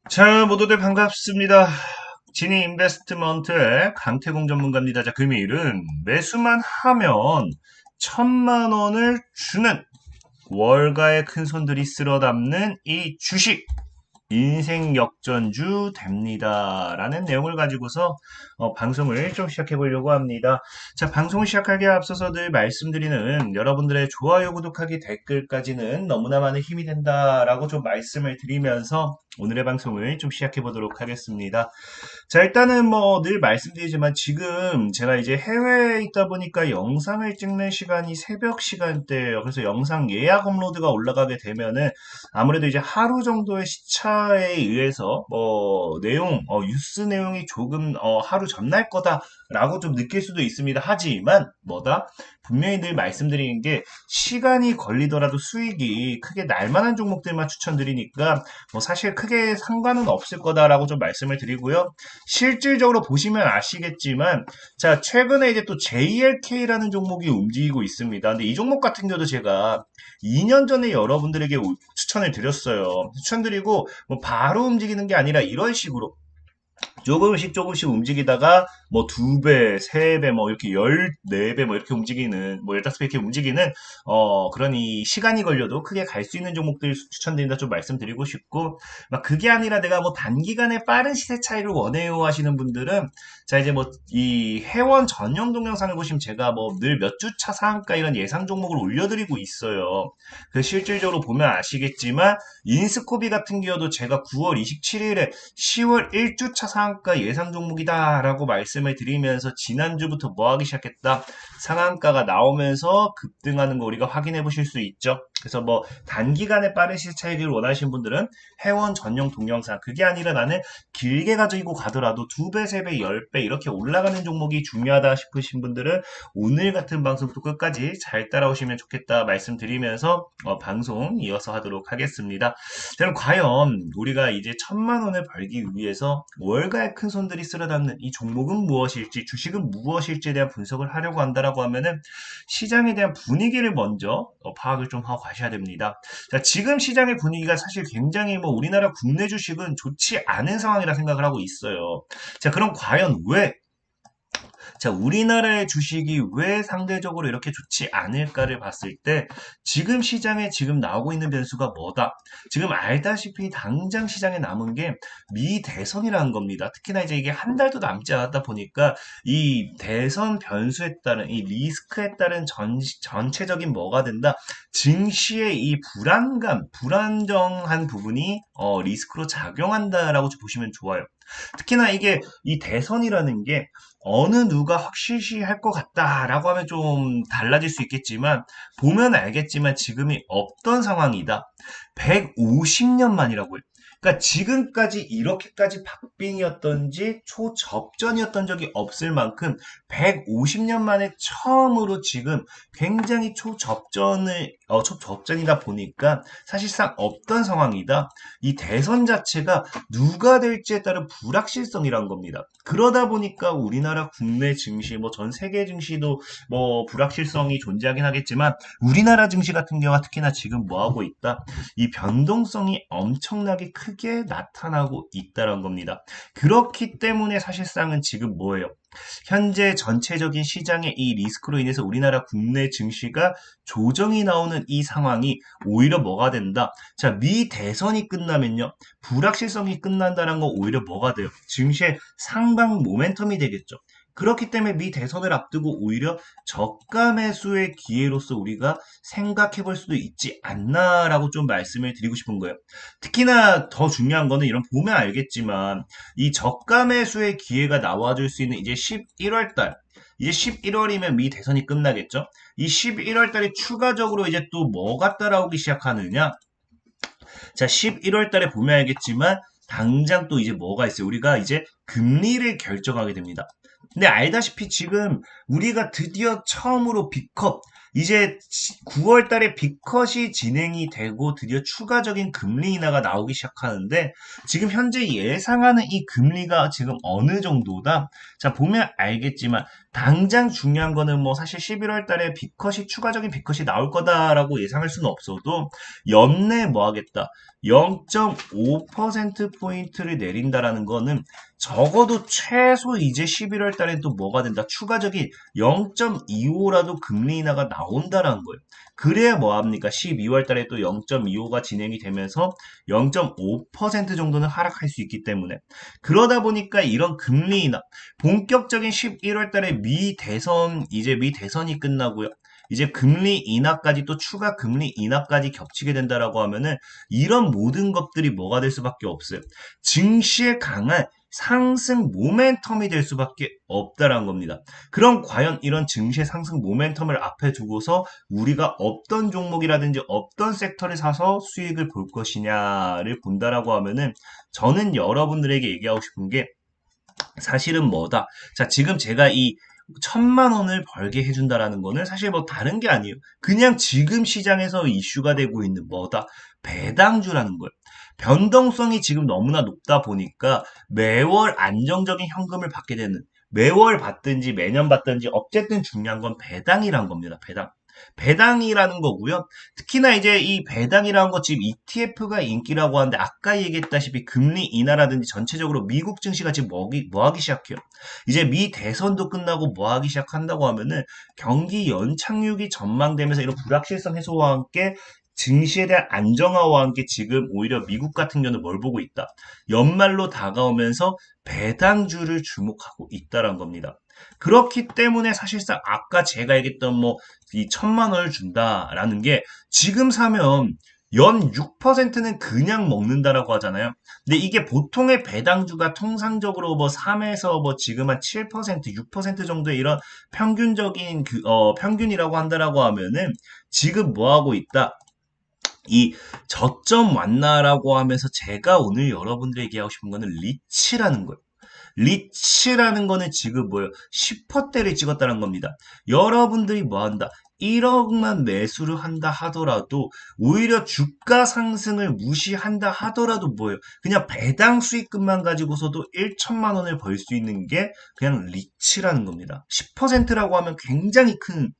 자, 모두들 반갑습니다. 지니 인베스트먼트의 강태공 전문가입니다. 자, 금일은 매수만 하면 1,000만 원을 주는 월가의 큰 손들이 쓸어 담는 이 주식 인생 역전주 됩니다. 라는 내용을 가지고서 방송을 좀 시작해 보려고 합니다. 자, 방송을 시작하기에 앞서서 늘 말씀드리는 여러분들의 좋아요, 구독하기, 댓글까지는 너무나 많은 힘이 된다라고 좀 말씀을 드리면서 오늘의 방송을 좀 시작해 보도록 하겠습니다. 자, 일단은 뭐 늘 말씀드리지만 지금 제가 이제 해외에 있다 보니까 영상을 찍는 시간이 새벽 시간대예요. 그래서 영상 예약 업로드가 올라가게 되면은 아무래도 이제 하루 정도의 시차에 의해서 뉴스 내용이 조금 하루 전날 거다라고 좀 느낄 수도 있습니다. 하지만 뭐다? 분명히 늘 말씀드리는 게 시간이 걸리더라도 수익이 크게 날만한 종목들만 추천드리니까 뭐 사실 크게 상관은 없을 거다라고 좀 말씀을 드리고요. 실질적으로 보시면 아시겠지만, 자, 최근에 이제 또 JLK라는 종목이 움직이고 있습니다. 근데 이 종목 같은 경우도 제가 2년 전에 여러분들에게 추천을 드렸어요. 추천드리고, 뭐 바로 움직이는 게 아니라 이런 식으로 조금씩 조금씩 움직이다가 뭐 2배, 3배, 뭐 이렇게 14배 뭐 이렇게 움직이는 뭐 15배 이렇게 움직이는 그런 이 시간이 걸려도 크게 갈 수 있는 종목들 추천드린다 좀 말씀드리고 싶고 막 그게 아니라 내가 뭐 단기간에 빠른 시세 차이를 원해요 하시는 분들은 자 이제 뭐 이 회원 전용 동영상을 보시면 제가 뭐 늘 몇 주 차 상한가 이런 예상 종목을 올려드리고 있어요. 그 실질적으로 보면 아시겠지만 인스코비 같은 경우도 제가 9월 27일에 10월 1주차 상한가 예상 종목이다라고 말씀을 드리면서 지난주부터 뭐 하기 시작했다? 상한가가 나오면서 급등하는 거 우리가 확인해 보실 수 있죠. 그래서 뭐 단기간에 빠른 시세 차익을 원하시는 분들은 회원 전용 동영상 그게 아니라 나는 길게 가지고 가더라도 2배, 3배, 10배 이렇게 올라가는 종목이 중요하다 싶으신 분들은 오늘 같은 방송도 끝까지 잘 따라오시면 좋겠다 말씀드리면서 방송 이어서 하도록 하겠습니다. 그럼 과연 우리가 이제 1,000만 원을 벌기 위해서 월가의 큰 손들이 쓸어 담는 이 종목은 무엇일지, 주식은 무엇일지에 대한 분석을 하려고 한다라고 하면은 시장에 대한 분위기를 먼저 파악을 좀 하고 가셔야 됩니다. 자, 지금 시장의 분위기가 사실 굉장히 뭐 우리나라 국내 주식은 좋지 않은 상황이라 생각을 하고 있어요. 자, 그럼 과연 왜 자, 우리나라의 주식이 왜 상대적으로 이렇게 좋지 않을까를 봤을 때 지금 시장에 지금 나오고 있는 변수가 뭐다? 지금 알다시피 당장 시장에 남은 게 미 대선이라는 겁니다. 특히나 이제 이게 한 달도 남지 않았다 보니까 이 대선 변수에 따른 이 리스크에 따른 전체적인 뭐가 된다? 증시의 이 불안감, 불안정한 부분이 리스크로 작용한다라고 보시면 좋아요. 특히나 이게 이 대선이라는 게 어느 누가 확실시 할 것 같다라고 하면 좀 달라질 수 있겠지만 보면 알겠지만 지금이 없던 상황이다. 150년 만이라고요. 그러니까 지금까지 이렇게까지 박빙이었던지 초접전이었던 적이 없을 만큼 150년 만에 처음으로 지금 굉장히 초접전이다 보니까 사실상 없던 상황이다. 이 대선 자체가 누가 될지에 따른 불확실성이란 겁니다. 그러다 보니까 우리나라 국내 증시, 뭐 전 세계 증시도 뭐 불확실성이 존재하긴 하겠지만 우리나라 증시 같은 경우가 특히나 지금 뭐 하고 있다? 이 변동성이 엄청나게 크게 나타나고 있다는 겁니다. 그렇기 때문에 사실상은 지금 뭐예요? 현재 전체적인 시장의 이 리스크로 인해서 우리나라 국내 증시가 조정이 나오는 이 상황이 오히려 뭐가 된다? 자, 미 대선이 끝나면요. 불확실성이 끝난다는 건 오히려 뭐가 돼요? 증시의 상방 모멘텀이 되겠죠. 그렇기 때문에 미 대선을 앞두고 오히려 저가 매수의 기회로서 우리가 생각해 볼 수도 있지 않나라고 좀 말씀을 드리고 싶은 거예요. 특히나 더 중요한 거는 이런 보면 알겠지만 이 저가 매수의 기회가 나와줄 수 있는 이제 11월 달 이제 11월이면 미 대선이 끝나겠죠. 이 11월 달에 추가적으로 이제 또 뭐가 따라오기 시작하느냐? 자, 11월 달에 보면 알겠지만 당장 또 이제 뭐가 있어요? 우리가 이제 금리를 결정하게 됩니다. 근데 알다시피 지금 우리가 드디어 처음으로 B컵 이제 9월 달에 B컷이 진행이 되고 드디어 추가적인 금리 인하가 나오기 시작하는데 지금 현재 예상하는 이 금리가 지금 어느 정도다? 자, 보면 알겠지만 당장 중요한 거는 뭐 사실 11월 달에 빅컷이 추가적인 빅컷이 나올 거다라고 예상할 수는 없어도 연내 뭐 하겠다. 0.5%포인트를 내린다라는 거는 적어도 최소 이제 11월 달에 또 뭐가 된다. 추가적인 0.25라도 금리 인하가 나온다라는 거예요. 그래야 뭐합니까? 12월 달에 또 0.25가 진행이 되면서 0.5% 정도는 하락할 수 있기 때문에 그러다 보니까 이런 금리 인하 본격적인 11월 달에 미 대선이 끝나고요. 이제 금리 인하까지 또 추가 금리 인하까지 겹치게 된다라고 하면은 이런 모든 것들이 뭐가 될 수밖에 없어요. 증시의 강한 상승 모멘텀이 될 수밖에 없다라는 겁니다. 그럼 과연 이런 증시의 상승 모멘텀을 앞에 두고서 우리가 어떤 종목이라든지 어떤 섹터를 사서 수익을 볼 것이냐를 본다라고 하면은 저는 여러분들에게 얘기하고 싶은 게 사실은 뭐다. 자, 지금 제가 이 1,000만 원을 벌게 해준다라는 거는 사실 뭐 다른 게 아니에요. 그냥 지금 시장에서 이슈가 되고 있는 뭐다. 배당주라는 거예요. 변동성이 지금 너무나 높다 보니까 매월 안정적인 현금을 받게 되는 매월 받든지 매년 받든지 어쨌든 중요한 건 배당이란 겁니다. 배당. 배당이라는 거고요. 특히나 이제 이 배당이라는 거 지금 ETF가 인기라고 하는데 아까 얘기했다시피 금리 인하라든지 전체적으로 미국 증시가 지금 뭐 하기 시작해요. 이제 미 대선도 끝나고 뭐 하기 시작한다고 하면은 경기 연착륙이 전망되면서 이런 불확실성 해소와 함께 증시에 대한 안정화와 함께 지금 오히려 미국 같은 경우는 뭘 보고 있다. 연말로 다가오면서 배당주를 주목하고 있다는 겁니다. 그렇기 때문에 사실상 아까 제가 얘기했던 뭐 이 1,000만 원을 준다라는 게 지금 사면 연 6%는 그냥 먹는다라고 하잖아요. 근데 이게 보통의 배당주가 통상적으로 뭐 3에서 뭐 지금 한 7%, 6% 정도의 이런 평균적인 평균이라고 한다라고 하면은 지금 뭐 하고 있다? 이 저점 왔나라고 하면서 제가 오늘 여러분들에게 얘기하고 싶은 거는 리치라는 거예요. 리치라는 거는 지금 뭐예요? 10%대를 찍었다는 겁니다. 여러분들이 뭐 한다? 1억만 매수를 한다 하더라도 오히려 주가 상승을 무시한다 하더라도 뭐예요? 그냥 배당 수익금만 가지고서도 1천만 원을 벌 수 있는 게 그냥 리치라는 겁니다. 10%라고 하면 굉장히 큰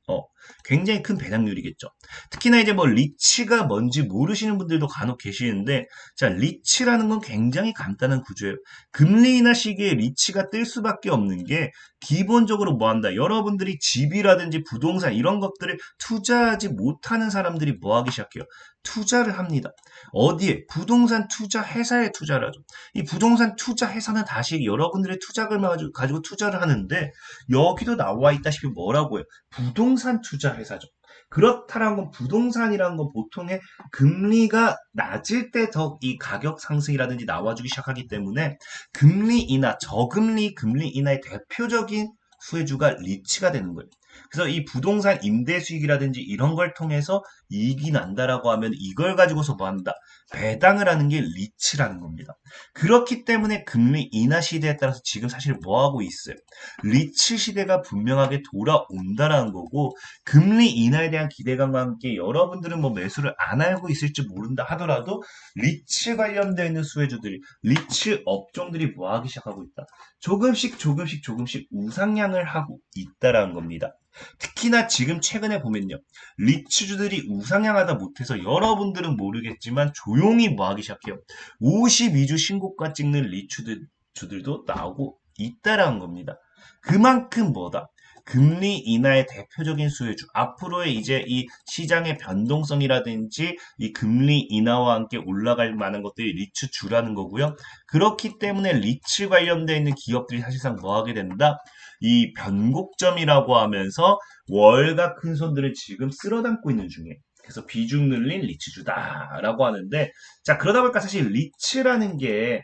배당률이겠죠. 특히나 이제 뭐 리치가 뭔지 모르시는 분들도 간혹 계시는데 자, 리치라는 건 굉장히 간단한 구조예요. 금리 인하 시기에 리치가 뜰 수밖에 없는 게 기본적으로 뭐 한다? 여러분들이 집이라든지 부동산 이런 것들을 투자하지 못하는 사람들이 뭐 하기 시작해요? 투자를 합니다. 어디에? 부동산 투자 회사에 투자를 하죠. 이 부동산 투자 회사는 다시 여러분들의 투자금을 가지고 투자를 하는데 여기도 나와 있다시피 뭐라고 해요? 부동산 투자 회사죠. 그렇다라는 건 부동산이라는 건 보통의 금리가 낮을 때 더 이 가격 상승이라든지 나와주기 시작하기 때문에 금리 인하, 저금리 금리 인하의 대표적인 수혜주가 리치가 되는 거예요. 그래서 이 부동산 임대 수익이라든지 이런 걸 통해서 이익이 난다라고 하면 이걸 가지고서 뭐 한다? 배당을 하는 게 리치라는 겁니다. 그렇기 때문에 금리 인하 시대에 따라서 지금 사실 뭐 하고 있어요? 리치 시대가 분명하게 돌아온다라는 거고 금리 인하에 대한 기대감과 함께 여러분들은 뭐 매수를 안 알고 있을지 모른다 하더라도 리치 관련되어 있는 수혜주들이 리치 업종들이 뭐 하기 시작하고 있다. 조금씩 우상향을 하고 있다라는 겁니다. 특히나 지금 최근에 보면요. 리츠주들이 우상향하다 못해서 여러분들은 모르겠지만 조용히 뭐 하기 시작해요. 52주 신고가 찍는 리츠주들도 나오고 있다라는 겁니다. 그만큼 뭐다? 금리 인하의 대표적인 수혜주. 앞으로의 이제 이 시장의 변동성이라든지 이 금리 인하와 함께 올라갈 만한 것들이 리츠주라는 거고요. 그렇기 때문에 리츠 관련되어 있는 기업들이 사실상 뭐 하게 된다? 이 변곡점이라고 하면서 월가 큰 손들을 지금 쓸어 담고 있는 중이에요. 그래서 비중 늘린 리츠주다라고 하는데 자 그러다 보니까 사실 리츠라는 게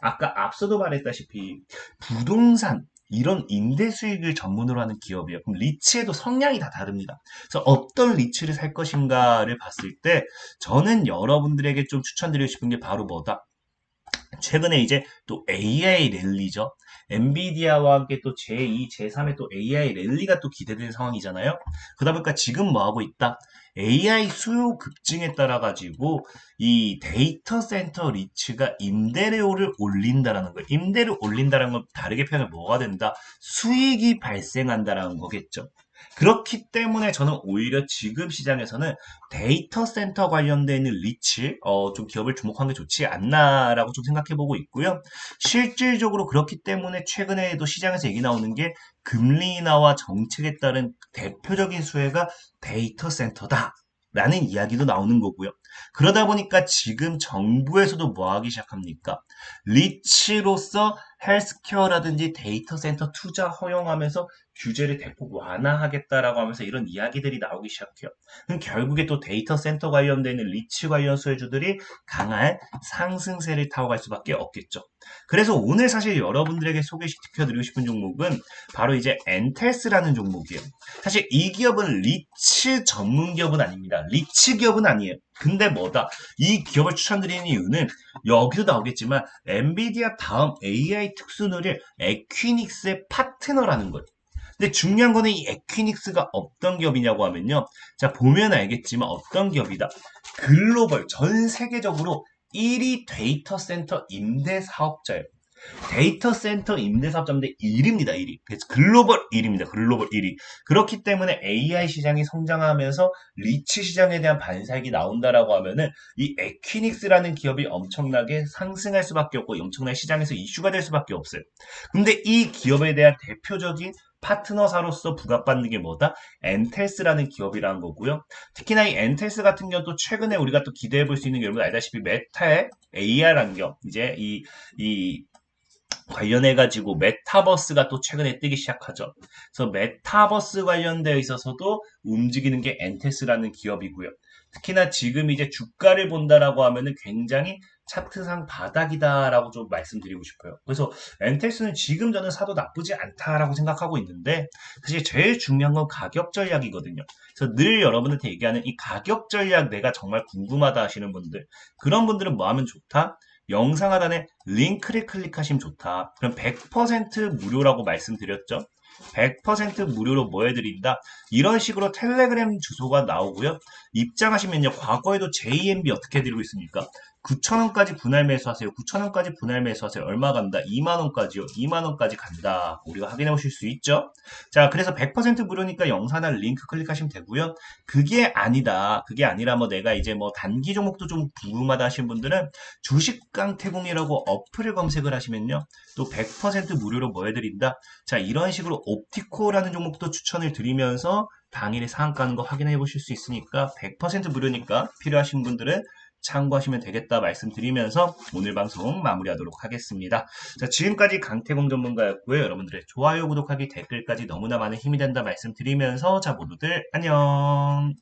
아까 앞서도 말했다시피 부동산 이런 임대 수익을 전문으로 하는 기업이에요. 그럼 리츠에도 성향이 다 다릅니다. 그래서 어떤 리츠를 살 것인가를 봤을 때 저는 여러분들에게 좀 추천드리고 싶은 게 바로 뭐다? 최근에 이제 또 AI 랠리죠. 엔비디아와 함께 또 제2, 제3의 또 AI 랠리가 또 기대되는 상황이잖아요. 그러다 보니까 지금 뭐 하고 있다? AI 수요 급증에 따라 가지고 이 데이터 센터 리츠가 임대료를 올린다라는 거예요. 임대료 올린다라는 건 다르게 표현하면 뭐가 된다? 수익이 발생한다라는 거겠죠. 그렇기 때문에 저는 오히려 지금 시장에서는 데이터 센터 관련돼 있는 리츠, 좀 기업을 주목한 게 좋지 않나라고 좀 생각해 보고 있고요. 실질적으로 그렇기 때문에 최근에도 시장에서 얘기 나오는 게 금리 인하와 정책에 따른 대표적인 수혜가 데이터 센터다. 라는 이야기도 나오는 거고요. 그러다 보니까 지금 정부에서도 뭐 하기 시작합니까? 리츠로서 헬스케어라든지 데이터 센터 투자 허용하면서 규제를 대폭 완화하겠다라고 하면서 이런 이야기들이 나오기 시작해요. 그럼 결국에 또 데이터 센터 관련되는 리츠 관련 소유주들이 강한 상승세를 타고 갈 수밖에 없겠죠. 그래서 오늘 사실 여러분들에게 소개시켜드리고 싶은 종목은 바로 이제 엔텔스라는 종목이에요. 사실 이 기업은 리츠 전문 기업은 아닙니다. 리츠 기업은 아니에요. 근데 뭐다? 이 기업을 추천드리는 이유는 여기도 나오겠지만 엔비디아 다음 AI 특수노릴 에퀴닉스의 파트너라는 거예요. 근데 중요한 거는 이 에퀴닉스가 어떤 기업이냐고 하면요. 자, 보면 알겠지만 어떤 기업이다. 글로벌, 전 세계적으로 1위 데이터 센터 임대 사업자예요. 데이터 센터 임대 사업자인데 1위입니다, 1위. 그래서 글로벌 1위입니다, 글로벌 1위. 그렇기 때문에 AI 시장이 성장하면서 리치 시장에 대한 반사익이 나온다라고 하면은 이 에퀴닉스라는 기업이 엄청나게 상승할 수밖에 없고 엄청나게 시장에서 이슈가 될 수밖에 없어요. 근데 이 기업에 대한 대표적인 파트너사로서 부각받는 게 뭐다? 엔텔스라는 기업이라는 거고요. 특히나 이 엔텔스 같은 경우도 최근에 우리가 또 기대해 볼 수 있는 게 여러분 알다시피 메타의 AR라는 기업, 이제 이 관련해가지고 메타버스가 또 최근에 뜨기 시작하죠. 그래서 메타버스 관련되어 있어서도 움직이는 게 엔테스라는 기업이고요. 특히나 지금 이제 주가를 본다라고 하면은 굉장히 차트상 바닥이다라고 좀 말씀드리고 싶어요. 그래서 엔텔스는 지금 저는 사도 나쁘지 않다라고 생각하고 있는데 사실 제일 중요한 건 가격 전략이거든요. 그래서 늘 여러분한테 얘기하는 이 가격 전략 내가 정말 궁금하다 하시는 분들 그런 분들은 뭐 하면 좋다? 영상 하단에 링크를 클릭하시면 좋다. 그럼 100% 무료라고 말씀드렸죠. 100% 무료로 뭐 해드린다? 이런 식으로 텔레그램 주소가 나오고요. 입장하시면요. 과거에도 JMB 어떻게 해드리고 있습니까? 9,000원까지 분할 매수하세요. 9,000원까지 분할 매수하세요. 얼마 간다? 2만원까지요. 2만원까지 간다. 우리가 확인해 보실 수 있죠. 자, 그래서 100% 무료니까 영상 하나 링크 클릭하시면 되고요. 그게 아니다. 그게 아니라 뭐 내가 이제 뭐 단기 종목도 좀 궁금하다 하신 분들은 주식강태공이라고 어플을 검색을 하시면요. 또 100% 무료로 뭐 해드린다? 자, 이런 식으로 옵티코라는 종목도 추천을 드리면서 당일에 상한가 하는 거 확인해 보실 수 있으니까 100% 무료니까 필요하신 분들은 참고하시면 되겠다 말씀드리면서 오늘 방송 마무리하도록 하겠습니다. 자, 지금까지 강태공 전문가였고요. 여러분들의 좋아요, 구독하기, 댓글까지 너무나 많은 힘이 된다 말씀드리면서 자, 모두들 안녕.